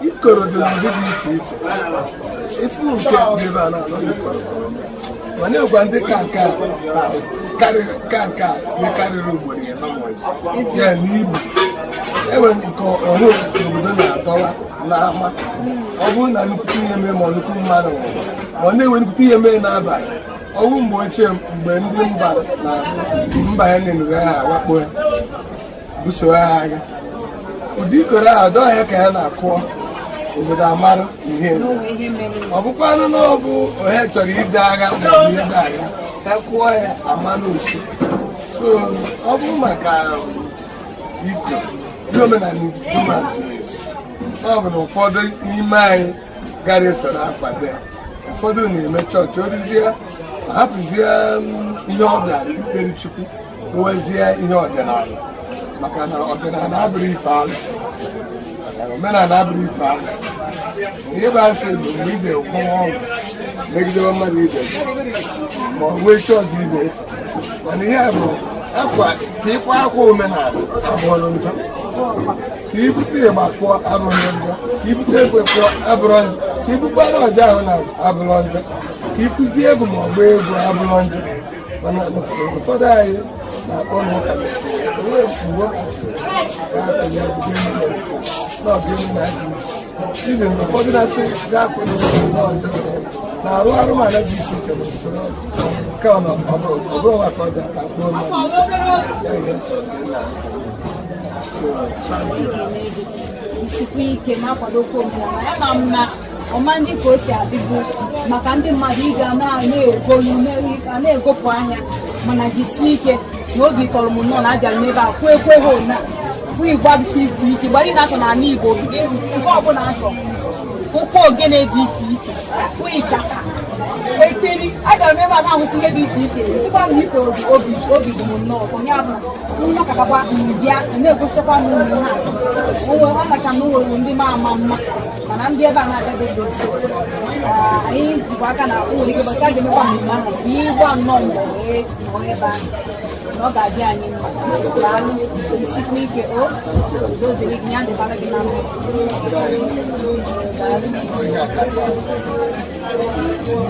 ikoro dị n'ụdị dị iche iche ifu nke dị ebe a na-anọ ikoro mana ịgwa ndị ka nke karịrị ugboro ya n'Igbo enwere nke ọhụụ obodo na-adọwa n'ama ọ bụrụ na nnukwu ihe mee ma nnukwu mmadụ nwụrụ ma ọ na-enwe nnukwu ihe mee n'abalị ọnwụ mgbe ochie mgbe ndị mba ya na-enughe ha awakpo ya buso ha agha ụdị ikoro ahụ dọọ ya ka ya na-akụọ obodo amara ihe ọ bụkwanụ na ọ bụ onye chọrọ ije agha maọbụ ihe dị agha ya kụọ ya ama n'osu so ọ bụrụ maka iko ndị omenala Igbo ọ bụ na ụfọdụ n'ime anyị gara esoro akwado ya ụfọdụ na-eme chọọchị orizie hapụzie ihe ọbịa ikpere Chukwu nwezie ihe ọdịnala maka na ọdịnala abụrụ ife arụsị omenala abụrụ ife arụsị ihe bụ asị bụ mgbe ije kwụọ ọgwụ megide mmadụ ibe ma ọ nwee chọọchị ibe efe mana ihe a bụ akwa ka ịkwa akwa omenala abụrụ njọ ka ibute ịgba kụọ abụrụ njọ ka ibute ekwe kụọ abụrụ njọ ka ibukwara ọja ahụ na abụrụ njọ ka ịkụzie egwu ma ọgba egwu abụrụ njọ mana ụfọdụ anyị na-akpọ n'ụka onwe mgbe ibe mgbe ụfọdụ na-achị ga-akwụrụ n'ọjọ na-arụ arụmala dị iche iche na usoro nke ọ bụrụ maka ọja ka kpụọ isikwa ike na-akwadokwa omenala ya ma m na ọma ndị ka o si adịbu maka ndị mmadụ ị ga na-egopụ anya mana jisie ike na obi tọrọ m nnọọ na abịara m ebe a kwụ ekwe ha ona bụ igwa dị iche iche gbara ị na-atọ n'ala Igbo nke ọbụla atọ ụkwụ ogene dị iche iche kwụ ịchaka ekperi agara m ebe a na-ahụkwu ihe dị iche iche sikwa m ike obi dị m nnọọ onye abụ nnọkọtakwa mbịa na-egosikwa m ụmụ ha onwe ọ kacha m nwere ndị ma ama mma mana ndị ebe a na-abịa dozi anyị jikwa aka na ụlọ ike bọta ga-emekwa mmemme ahụ ka ịgwa nnọọ mbọ wee nọ ebe ahụ na ọ ga-adị anyị mma daalụ isikwa ike o doziri gị ya dịbara gị na mma